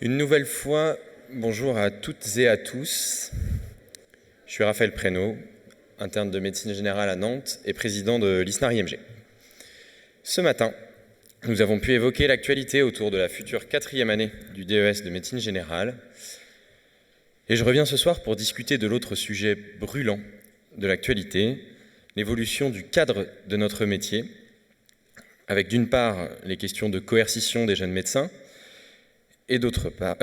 Une nouvelle fois, bonjour à toutes et à tous. Je suis Raphaël Prénaud, interne de médecine générale à Nantes et président de l'ISNAR-IMG. Ce matin, nous avons pu évoquer l'actualité autour de la future 4e année du DES de médecine générale. Et je reviens ce soir pour discuter de l'autre sujet brûlant de l'actualité, l'évolution du cadre de notre métier, avec d'une part les questions de coercition des jeunes médecins, et d'autre part,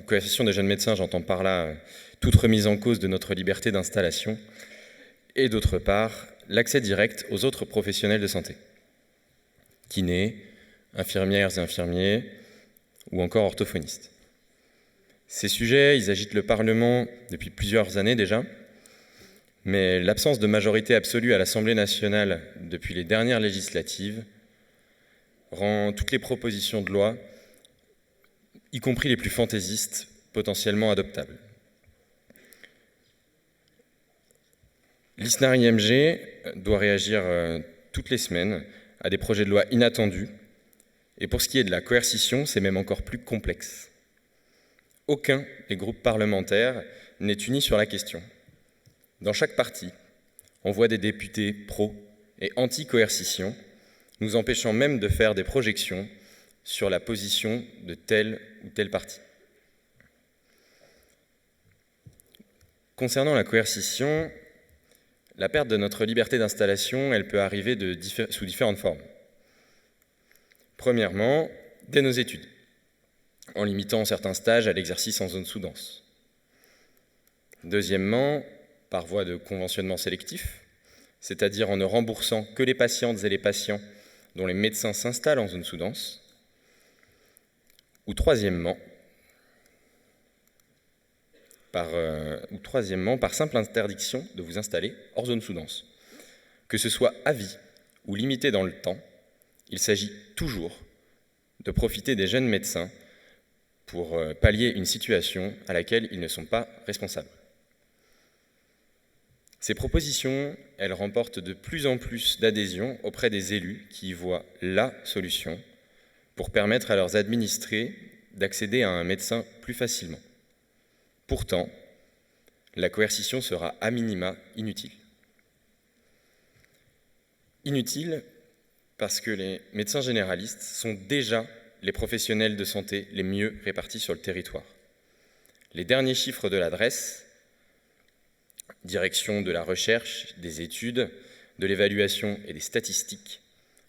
coercition des jeunes médecins, j'entends par là toute remise en cause de notre liberté d'installation, et d'autre part, l'accès direct aux autres professionnels de santé, kinés, infirmières et infirmiers, ou encore orthophonistes. Ces sujets, ils agitent le Parlement depuis plusieurs années déjà, mais l'absence de majorité absolue à l'Assemblée nationale depuis les dernières législatives rend toutes les propositions de loi, y compris les plus fantaisistes, potentiellement adoptables. L'ISNAR-IMG doit réagir toutes les semaines à des projets de loi inattendus, et pour ce qui est de la coercition, c'est même encore plus complexe. Aucun des groupes parlementaires n'est uni sur la question. Dans chaque parti, on voit des députés pro- et anti-coercition, nous empêchant même de faire des projections sur la position de tel ou tel parti. Concernant la coercition, la perte de notre liberté d'installation, elle peut arriver sous différentes formes. Premièrement, dès nos études, en limitant certains stages à l'exercice en zone sous-dense. Deuxièmement, par voie de conventionnement sélectif, c'est-à-dire en ne remboursant que les patientes et les patients dont les médecins s'installent en zone sous-dense. Ou troisièmement, par simple interdiction de vous installer hors zone sous-dense. Que ce soit à vie ou limité dans le temps, il s'agit toujours de profiter des jeunes médecins pour pallier une situation à laquelle ils ne sont pas responsables. Ces propositions, elles remportent de plus en plus d'adhésion auprès des élus qui y voient la solution pour permettre à leurs administrés d'accéder à un médecin plus facilement. Pourtant, la coercition sera à minima inutile. Inutile parce que les médecins généralistes sont déjà les professionnels de santé les mieux répartis sur le territoire. Les derniers chiffres de la DRES, Direction de la recherche, des études, de l'évaluation et des statistiques,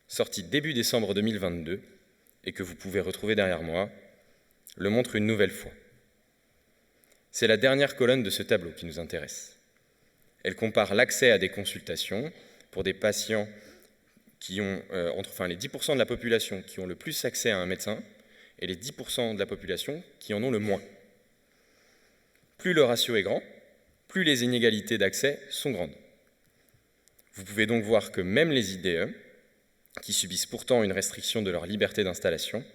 sortis début décembre 2022, et que vous pouvez retrouver derrière moi, le montre une nouvelle fois. C'est la dernière colonne de ce tableau qui nous intéresse. Elle compare l'accès à des consultations pour des patients qui ont, les 10% de la population qui ont le plus accès à un médecin et les 10% de la population qui en ont le moins. Plus le ratio est grand, plus les inégalités d'accès sont grandes. Vous pouvez donc voir que même les IDE, qui subissent pourtant une restriction de leur liberté d'installation,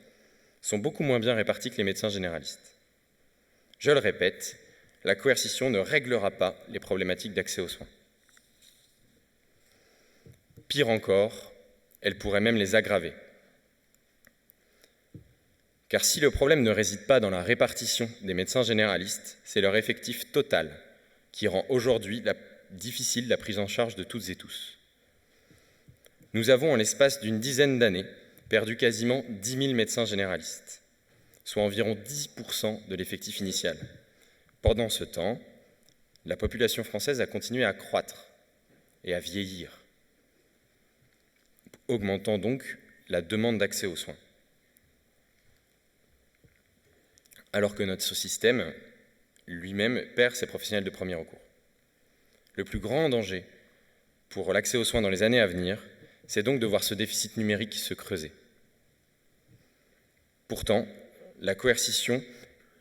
sont beaucoup moins bien répartis que les médecins généralistes. Je le répète, la coercition ne réglera pas les problématiques d'accès aux soins. Pire encore, elle pourrait même les aggraver. Car si le problème ne réside pas dans la répartition des médecins généralistes, c'est leur effectif total qui rend aujourd'hui difficile la prise en charge de toutes et tous. Nous avons, en l'espace d'une dizaine d'années, perdu quasiment 10 000 médecins généralistes, soit environ 10% de l'effectif initial. Pendant ce temps, la population française a continué à croître et à vieillir, augmentant donc la demande d'accès aux soins. Alors que notre système lui-même perd ses professionnels de premier recours. Le plus grand danger pour l'accès aux soins dans les années à venir, c'est donc de voir ce déficit numérique se creuser. Pourtant, la coercition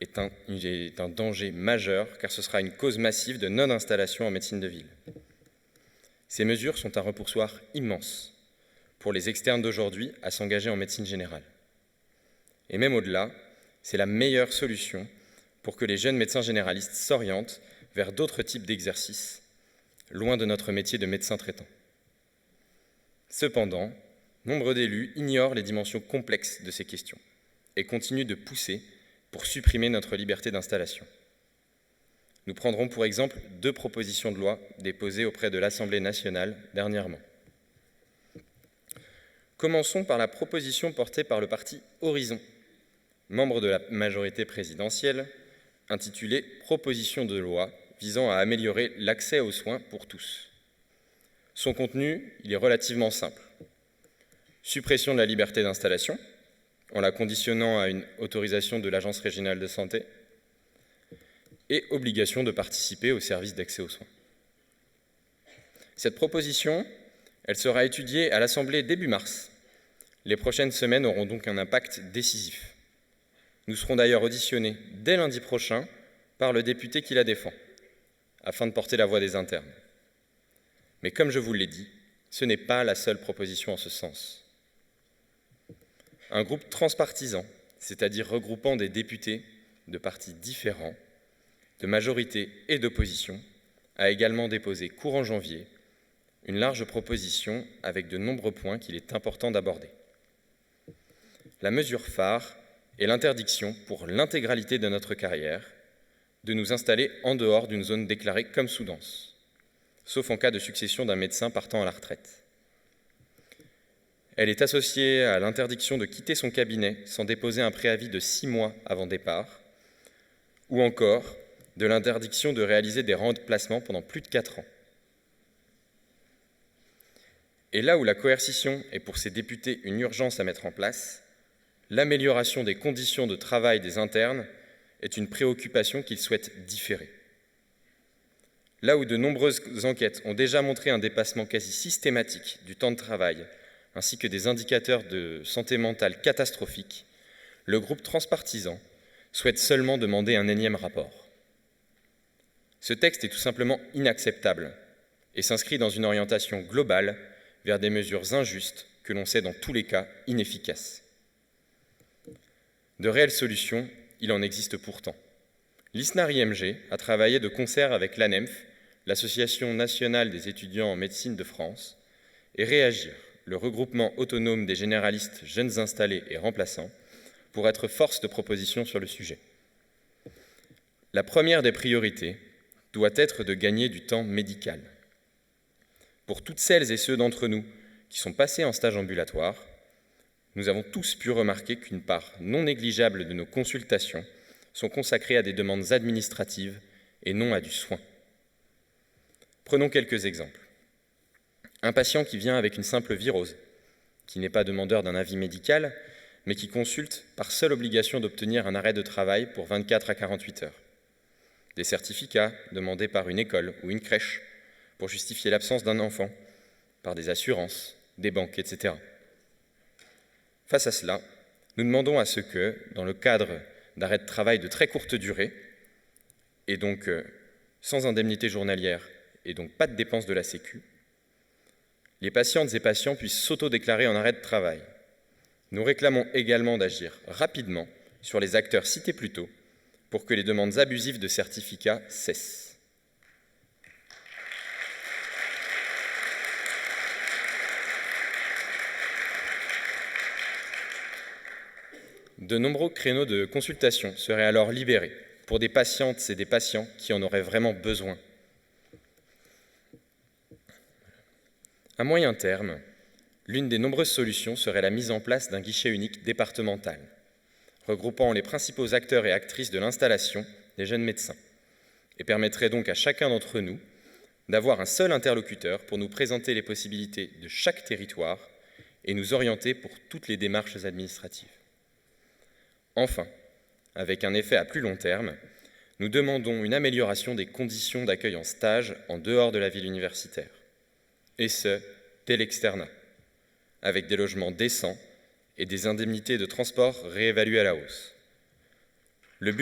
est un danger majeur car ce sera une cause massive de non-installation en médecine de ville. Ces mesures sont un repoussoir immense pour les externes d'aujourd'hui à s'engager en médecine générale. Et même au-delà, c'est la meilleure solution pour que les jeunes médecins généralistes s'orientent vers d'autres types d'exercices, loin de notre métier de médecin traitant. Cependant, nombre d'élus ignorent les dimensions complexes de ces questions et continuent de pousser pour supprimer notre liberté d'installation. Nous prendrons pour exemple 2 propositions de loi déposées auprès de l'Assemblée nationale dernièrement. Commençons par la proposition portée par le parti Horizon, membre de la majorité présidentielle, intitulée « Proposition de loi visant à améliorer l'accès aux soins pour tous ». Son contenu, il est relativement simple. Suppression de la liberté d'installation, en la conditionnant à une autorisation de l'Agence régionale de santé, et obligation de participer au service d'accès aux soins. Cette proposition, elle sera étudiée à l'Assemblée début mars. Les prochaines semaines auront donc un impact décisif. Nous serons d'ailleurs auditionnés dès lundi prochain par le député qui la défend, afin de porter la voix des internes. Mais comme je vous l'ai dit, ce n'est pas la seule proposition en ce sens. Un groupe transpartisan, c'est-à-dire regroupant des députés de partis différents, de majorité et d'opposition, a également déposé courant janvier une large proposition avec de nombreux points qu'il est important d'aborder. La mesure phare est l'interdiction pour l'intégralité de notre carrière de nous installer en dehors d'une zone déclarée comme sous-dense, sauf en cas de succession d'un médecin partant à la retraite. Elle est associée à l'interdiction de quitter son cabinet sans déposer un préavis de 6 mois avant départ, ou encore de l'interdiction de réaliser des remplacements pendant plus de 4 ans. Et là où la coercition est pour ces députés une urgence à mettre en place, l'amélioration des conditions de travail des internes est une préoccupation qu'ils souhaitent différer. Là où de nombreuses enquêtes ont déjà montré un dépassement quasi systématique du temps de travail, ainsi que des indicateurs de santé mentale catastrophiques, le groupe transpartisan souhaite seulement demander un énième rapport. Ce texte est tout simplement inacceptable et s'inscrit dans une orientation globale vers des mesures injustes que l'on sait dans tous les cas inefficaces. De réelles solutions, il en existe pourtant. L'ISNAR-IMG a travaillé de concert avec l'ANEMF, l'Association nationale des étudiants en médecine de France, et Réagir, le regroupement autonome des généralistes jeunes installés et remplaçants, pour être force de proposition sur le sujet. La première des priorités doit être de gagner du temps médical. Pour toutes celles et ceux d'entre nous qui sont passés en stage ambulatoire, nous avons tous pu remarquer qu'une part non négligeable de nos consultations sont consacrées à des demandes administratives et non à du soin. Prenons quelques exemples. Un patient qui vient avec une simple virose, qui n'est pas demandeur d'un avis médical, mais qui consulte par seule obligation d'obtenir un arrêt de travail pour 24 à 48 heures. Des certificats demandés par une école ou une crèche pour justifier l'absence d'un enfant, par des assurances, des banques, etc. Face à cela, nous demandons à ce que, dans le cadre d'arrêts de travail de très courte durée, et donc sans indemnité journalière et donc pas de dépenses de la Sécu, les patientes et patients puissent s'auto-déclarer en arrêt de travail. Nous réclamons également d'agir rapidement sur les acteurs cités plus tôt pour que les demandes abusives de certificats cessent. De nombreux créneaux de consultation seraient alors libérés pour des patientes et des patients qui en auraient vraiment besoin. À moyen terme, l'une des nombreuses solutions serait la mise en place d'un guichet unique départemental, regroupant les principaux acteurs et actrices de l'installation des jeunes médecins, et permettrait donc à chacun d'entre nous d'avoir un seul interlocuteur pour nous présenter les possibilités de chaque territoire et nous orienter pour toutes les démarches administratives. Enfin, avec un effet à plus long terme, nous demandons une amélioration des conditions d'accueil en stage en dehors de la ville universitaire, et ce, dès l'externat, avec des logements décents et des indemnités de transport réévaluées à la hausse. Le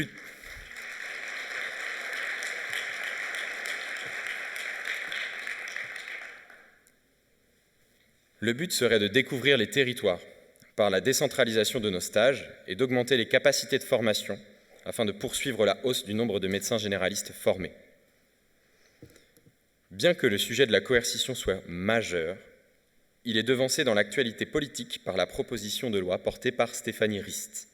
but serait de découvrir les territoires par la décentralisation de nos stages et d'augmenter les capacités de formation afin de poursuivre la hausse du nombre de médecins généralistes formés. Bien que le sujet de la coercition soit majeur, il est devancé dans l'actualité politique par la proposition de loi portée par Stéphanie Rist,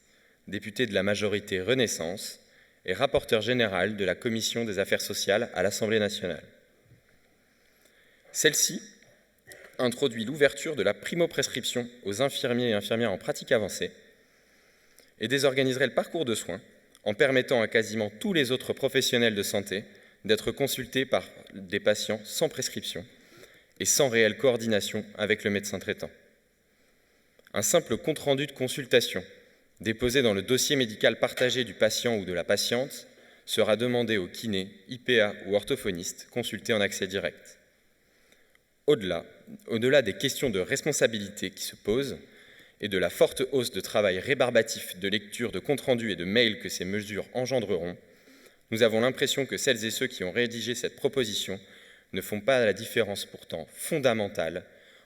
député de la majorité Renaissance et rapporteur général de la Commission des affaires sociales à l'Assemblée nationale. Celle-ci introduit l'ouverture de la primo-prescription aux infirmiers et infirmières en pratique avancée et désorganiserait le parcours de soins en permettant à quasiment tous les autres professionnels de santé d'être consultés par des patients sans prescription et sans réelle coordination avec le médecin traitant. Un simple compte-rendu de consultation déposé dans le dossier médical partagé du patient ou de la patiente sera demandé au kiné, IPA ou orthophoniste consulté en accès direct. Au-delà des questions de responsabilité qui se posent et de la forte hausse de travail rébarbatif de lecture de comptes rendus et de mails que ces mesures engendreront, nous avons l'impression que celles et ceux qui ont rédigé cette proposition ne font pas la différence pourtant fondamentale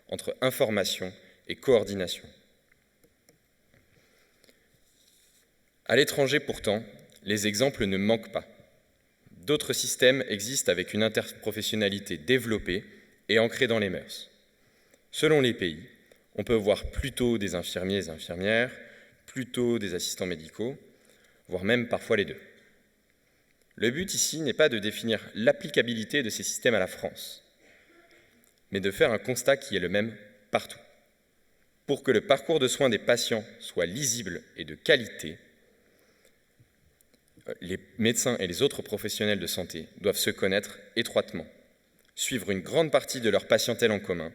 entre information et coordination. À l'étranger pourtant, les exemples ne manquent pas. D'autres systèmes existent avec une interprofessionnalité développée et ancrée dans les mœurs. Selon les pays, on peut voir plutôt des infirmiers et infirmières, plutôt des assistants médicaux, voire même parfois les deux. Le but ici n'est pas de définir l'applicabilité de ces systèmes à la France, mais de faire un constat qui est le même partout. Pour que le parcours de soins des patients soit lisible et de qualité, les médecins et les autres professionnels de santé doivent se connaître étroitement, suivre une grande partie de leur patientèle en commun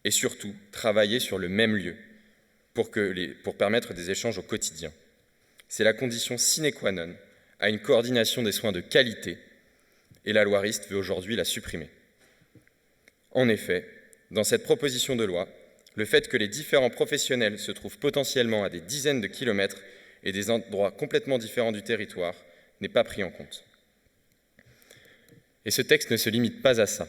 et surtout travailler sur le même lieu pour permettre des échanges au quotidien. C'est la condition sine qua non à une coordination des soins de qualité et la loi Rist veut aujourd'hui la supprimer. En effet, dans cette proposition de loi, le fait que les différents professionnels se trouvent potentiellement à des dizaines de kilomètres et des endroits complètement différents du territoire n'est pas pris en compte. Et ce texte ne se limite pas à ça.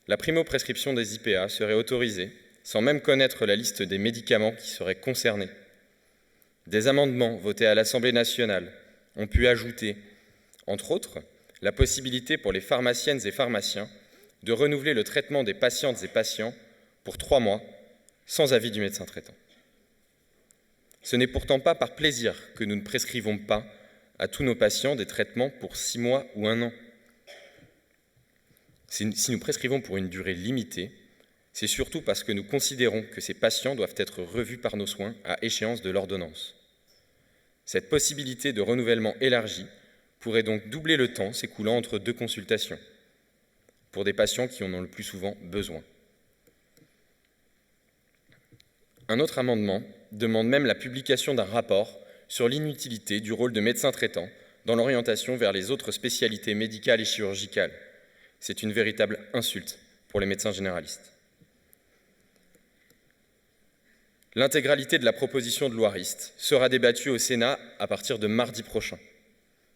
La primo-prescription des IPA serait autorisée sans même connaître la liste des médicaments qui seraient concernés. Des amendements votés à l'Assemblée nationale ont pu ajouter, entre autres, la possibilité pour les pharmaciennes et pharmaciens de renouveler le traitement des patientes et patients pour 3 mois sans avis du médecin traitant. Ce n'est pourtant pas par plaisir que nous ne prescrivons pas à tous nos patients des traitements pour 6 mois ou 1 an. Si nous prescrivons pour une durée limitée, c'est surtout parce que nous considérons que ces patients doivent être revus par nos soins à échéance de l'ordonnance. Cette possibilité de renouvellement élargi pourrait donc doubler le temps s'écoulant entre 2 consultations, pour des patients qui en ont le plus souvent besoin. Un autre amendement demande même la publication d'un rapport sur l'inutilité du rôle de médecin traitant dans l'orientation vers les autres spécialités médicales et chirurgicales. C'est une véritable insulte pour les médecins généralistes. L'intégralité de la proposition de loi Rist sera débattue au Sénat à partir de mardi prochain,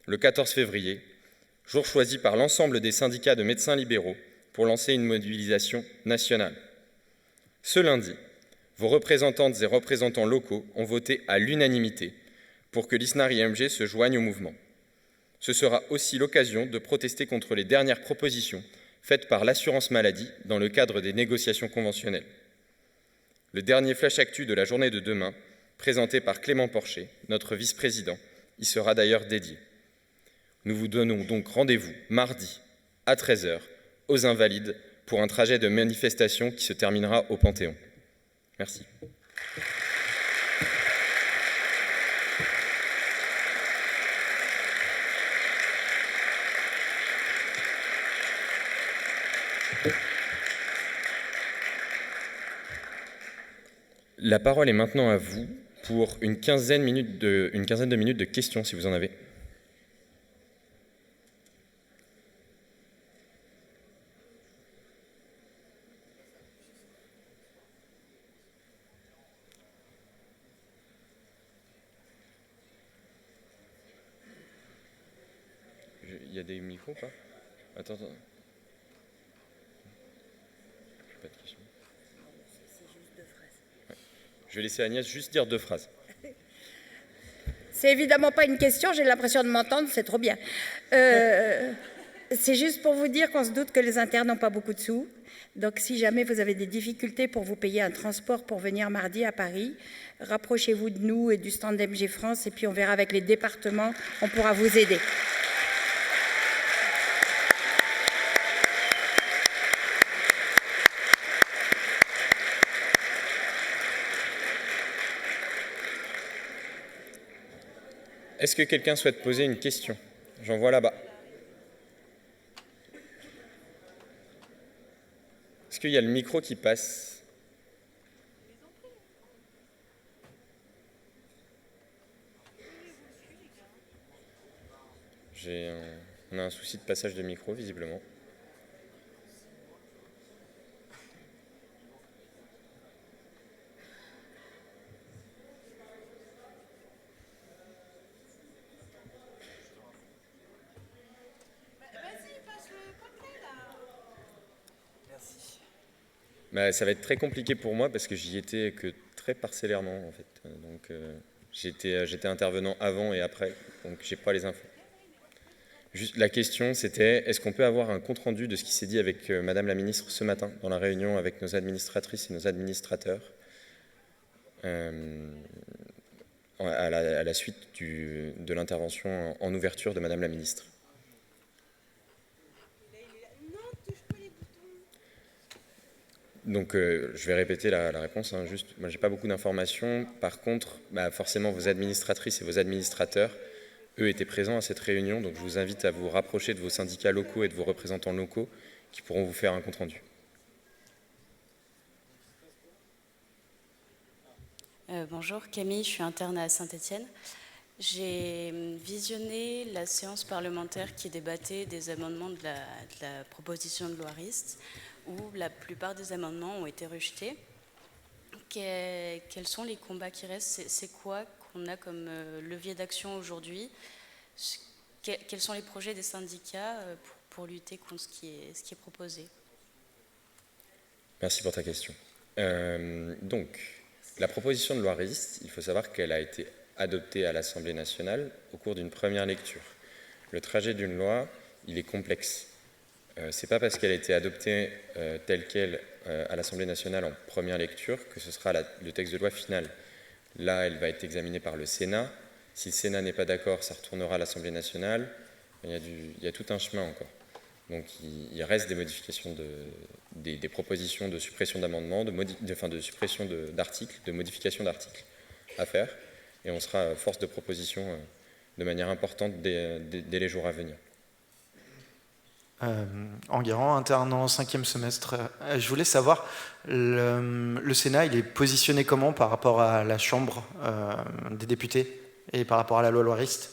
le 14 février, jour choisi par l'ensemble des syndicats de médecins libéraux pour lancer une mobilisation nationale. Ce lundi, vos représentantes et représentants locaux ont voté à l'unanimité pour que l'ISNAR-IMG se joigne au mouvement. Ce sera aussi l'occasion de protester contre les dernières propositions faites par l'assurance maladie dans le cadre des négociations conventionnelles. Le dernier flash actu de la journée de demain, présenté par Clément Porcher, notre vice-président, y sera d'ailleurs dédié. Nous vous donnons donc rendez-vous mardi à 13h aux Invalides pour un trajet de manifestation qui se terminera au Panthéon. Merci. La parole est maintenant à vous pour une quinzaine de minutes de questions, si vous en avez. Il y a des micros, pas ? Attends. Pas de questions. Je vais laisser Agnès juste dire 2 phrases. C'est évidemment pas une question, j'ai l'impression de m'entendre, c'est trop bien. C'est juste pour vous dire qu'on se doute que les internes n'ont pas beaucoup de sous. Donc, si jamais vous avez des difficultés pour vous payer un transport pour venir mardi à Paris, rapprochez-vous de nous et du stand MG France et puis on verra avec les départements, on pourra vous aider. Est-ce que quelqu'un souhaite poser une question? J'en vois là-bas. Est-ce qu'il y a le micro qui passe? On a un souci de passage de micro, visiblement. Bah, ça va être très compliqué pour moi parce que j'y étais que très parcellairement en fait. Donc j'étais intervenant avant et après, donc j'ai pas les infos. Juste la question c'était, est-ce qu'on peut avoir un compte-rendu de ce qui s'est dit avec Madame la Ministre ce matin dans la réunion avec nos administratrices et nos administrateurs à la suite de l'intervention en ouverture de Madame la Ministre? Donc, je vais répéter la réponse. Hein, juste, moi, j'ai pas beaucoup d'informations. Par contre, forcément, vos administratrices et vos administrateurs, eux, étaient présents à cette réunion. Donc, je vous invite à vous rapprocher de vos syndicats locaux et de vos représentants locaux qui pourront vous faire un compte-rendu. Bonjour, Camille, je suis interne à Saint-Étienne. J'ai visionné la séance parlementaire qui débattait des amendements de la proposition de loi RIST, où la plupart des amendements ont été rejetés. Quels sont les combats qui restent? C'est quoi qu'on a comme levier d'action aujourd'hui? Quels sont les projets des syndicats pour lutter contre ce qui est proposé? Merci pour ta question. Donc, la proposition de loi RIST, il faut savoir qu'elle a été adoptée à l'Assemblée nationale au cours d'une première lecture. Le trajet d'une loi, il est complexe. C'est pas parce qu'elle a été adoptée telle qu'elle à l'Assemblée nationale en première lecture que ce sera le texte de loi final. Là, elle va être examinée par le Sénat. Si le Sénat n'est pas d'accord, ça retournera à l'Assemblée nationale. Il y a tout un chemin encore. Donc il reste des modifications, des propositions de suppression d'amendements, de suppression d'articles, de modification d'articles à faire. Et on sera force de proposition de manière importante dès les jours à venir. Enguerrand, interne en 5e semestre. Je voulais savoir, le Sénat, il est positionné comment par rapport à la Chambre des députés et par rapport à la loi RIST?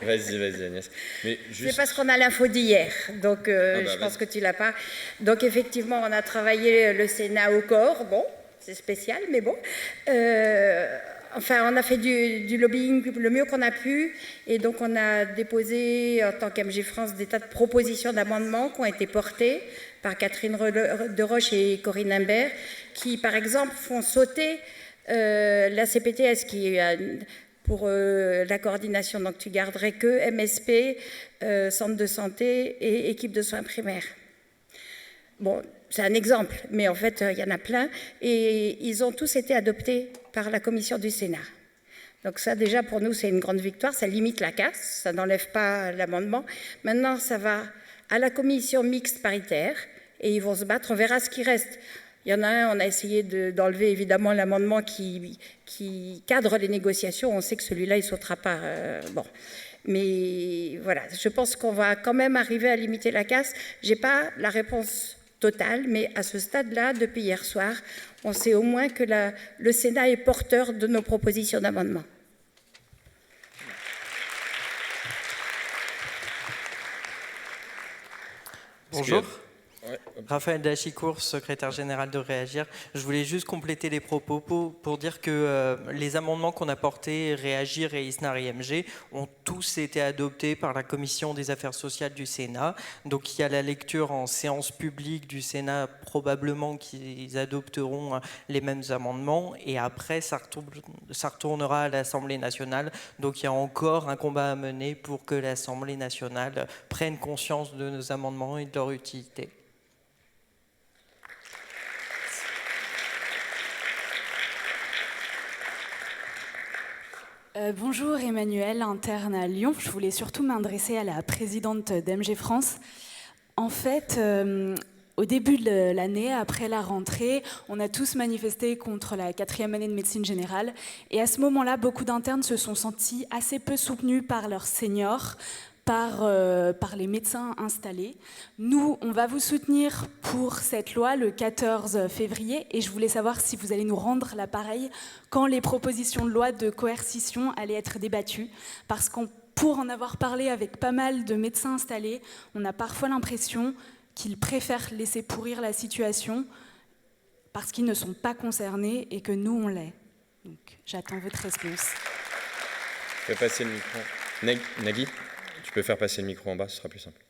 Vas-y Agnès. C'est parce qu'on a l'info d'hier, donc je pense que tu l'as pas. Donc effectivement, on a travaillé le Sénat au corps, bon, c'est spécial, mais bon. Enfin, on a fait du lobbying le mieux qu'on a pu, et donc on a déposé, en tant qu'MG France, des tas de propositions d'amendements qui ont été portées par Catherine Deroche et Corinne Imbert, qui, par exemple, font sauter la CPTS, qui est pour la coordination, donc tu garderais que MSP, centre de santé et équipe de soins primaires. Bon, c'est un exemple, mais en fait, il y en a plein. Et ils ont tous été adoptés par la commission du Sénat. Donc ça, déjà, pour nous, c'est une grande victoire. Ça limite la casse, ça n'enlève pas l'amendement. Maintenant, ça va à la commission mixte paritaire et ils vont se battre. On verra ce qui reste. Il y en a un, on a essayé d'enlever évidemment l'amendement qui cadre les négociations. On sait que celui-là, il ne sautera pas. Bon. Mais voilà, je pense qu'on va quand même arriver à limiter la casse. Je n'ai pas la réponse totale, mais à ce stade-là, depuis hier soir, on sait au moins que le Sénat est porteur de nos propositions d'amendement. Bonjour. Raphaël Dachicourt, secrétaire général de Réagir. Je voulais juste compléter les propos pour dire que les amendements qu'on a portés, Réagir et ISNAR-IMG, ont tous été adoptés par la Commission des affaires sociales du Sénat. Donc il y a la lecture en séance publique du Sénat, probablement qu'ils adopteront les mêmes amendements. Et après, ça retournera à l'Assemblée nationale. Donc il y a encore un combat à mener pour que l'Assemblée nationale prenne conscience de nos amendements et de leur utilité. Bonjour Emmanuel, interne à Lyon. Je voulais surtout m'adresser à la présidente d'MG France. En fait, au début de l'année, après la rentrée, on a tous manifesté contre la 4e année de médecine générale. Et à ce moment-là, beaucoup d'internes se sont sentis assez peu soutenus par leurs seniors, par les médecins installés. Nous, on va vous soutenir pour cette loi le 14 février et je voulais savoir si vous allez nous rendre l'appareil quand les propositions de loi de coercition allaient être débattues. Parce qu'on, pour en avoir parlé avec pas mal de médecins installés, on a parfois l'impression qu'ils préfèrent laisser pourrir la situation parce qu'ils ne sont pas concernés et que nous, on l'est. Donc, j'attends votre réponse. Je vais passer le micro. Nagui, tu peux faire passer le micro en bas, ce sera plus simple.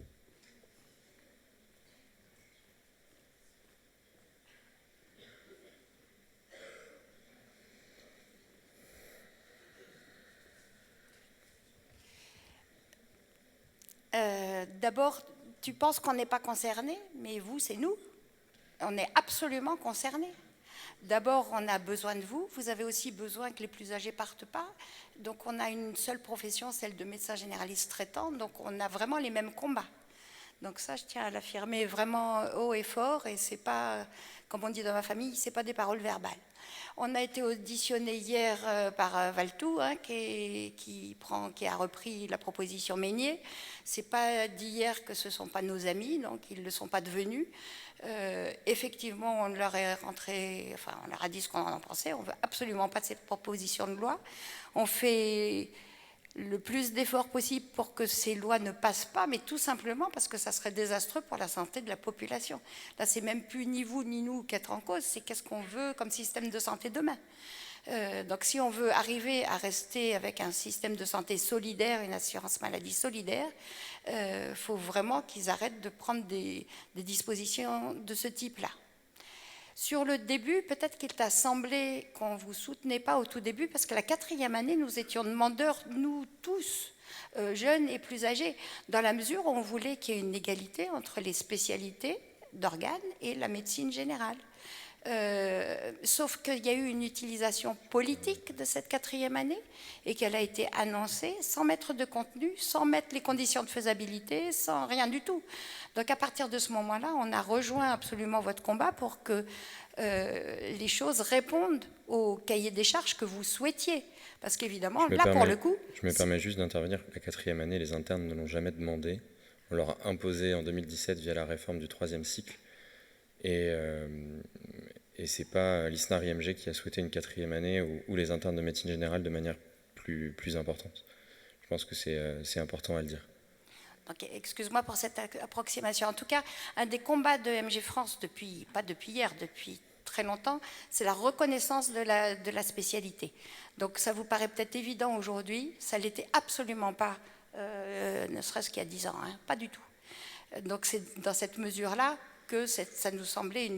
D'abord, tu penses qu'on n'est pas concerné, mais vous, c'est nous. On est absolument concernés. D'abord, on a besoin de vous. Vous avez aussi besoin que les plus âgés partent pas. Donc, on a une seule profession, celle de médecin généraliste traitant. Donc, on a vraiment les mêmes combats. Donc ça, je tiens à l'affirmer vraiment haut et fort. Et c'est pas, comme on dit dans ma famille, c'est pas des paroles verbales. On a été auditionné hier par Valtou, hein, qui a repris la proposition Meignet. C'est pas d'hier que ce sont pas nos amis, donc ils ne le sont pas devenus. Effectivement, on leur a dit ce qu'on en pensait. On veut absolument pas de cette proposition de loi. On fait le plus d'efforts possible pour que ces lois ne passent pas, mais tout simplement parce que ça serait désastreux pour la santé de la population. Là, c'est même plus ni vous ni nous qui être en cause, c'est qu'est-ce qu'on veut comme système de santé demain. Donc si on veut arriver à rester avec un système de santé solidaire, une assurance maladie solidaire, faut vraiment qu'ils arrêtent de prendre des dispositions de ce type-là. Sur le début, peut-être qu'il t'a semblé qu'on ne vous soutenait pas au tout début, parce que la 4e année, nous étions demandeurs, nous tous, jeunes et plus âgés, dans la mesure où on voulait qu'il y ait une égalité entre les spécialités d'organes et la médecine générale. Sauf qu'il y a eu une utilisation politique de cette 4e année et qu'elle a été annoncée sans mettre de contenu, sans mettre les conditions de faisabilité, sans rien du tout. Donc à partir de ce moment-là, on a rejoint absolument votre combat pour que les choses répondent au cahier des charges que vous souhaitiez. Parce qu'évidemment, pour le coup... Je me permets juste d'intervenir. La 4e année, les internes ne l'ont jamais demandé. On leur a imposé en 2017 via la réforme du 3e cycle. Et ce n'est pas l'ISNAR-IMG qui a souhaité une 4e année ou les internes de médecine générale de manière plus importante. Je pense que c'est important à le dire. Donc, excuse-moi pour cette approximation. En tout cas, un des combats de MG France, pas depuis hier, depuis très longtemps, c'est la reconnaissance de la spécialité. Donc ça vous paraît peut-être évident aujourd'hui, ça ne l'était absolument pas, ne serait-ce qu'il y a 10 ans, hein, pas du tout. Donc c'est dans cette mesure-là que ça nous semblait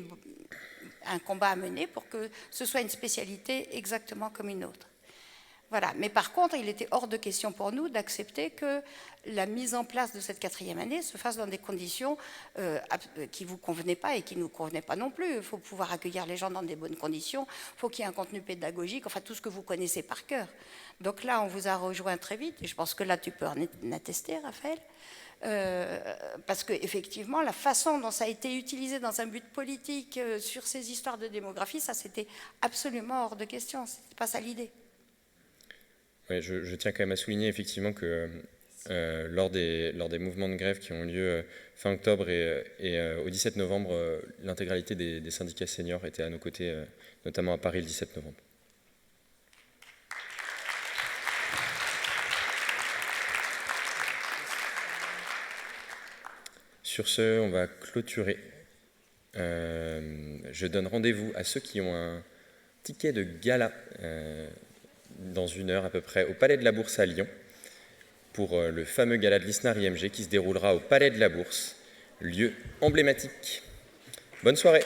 un combat à mener pour que ce soit une spécialité exactement comme une autre. Voilà. Mais par contre, il était hors de question pour nous d'accepter que la mise en place de cette 4e année se fasse dans des conditions qui ne vous convenaient pas et qui ne nous convenaient pas non plus. Il faut pouvoir accueillir les gens dans des bonnes conditions, il faut qu'il y ait un contenu pédagogique, enfin tout ce que vous connaissez par cœur. Donc là, on vous a rejoint très vite, et je pense que là, tu peux en attester, Raphaël. Parce qu'effectivement, la façon dont ça a été utilisé dans un but politique sur ces histoires de démographie, ça c'était absolument hors de question, c'était pas ça l'idée. Ouais, je tiens quand même à souligner effectivement que lors des mouvements de grève qui ont lieu fin octobre et au 17 novembre, l'intégralité des syndicats seniors étaient à nos côtés, notamment à Paris le 17 novembre. Sur ce, on va clôturer je donne rendez-vous à ceux qui ont un ticket de gala dans 1 heure à peu près au Palais de la Bourse à Lyon pour le fameux gala de l'ISNAR IMG qui se déroulera au Palais de la Bourse, lieu emblématique. Bonne soirée.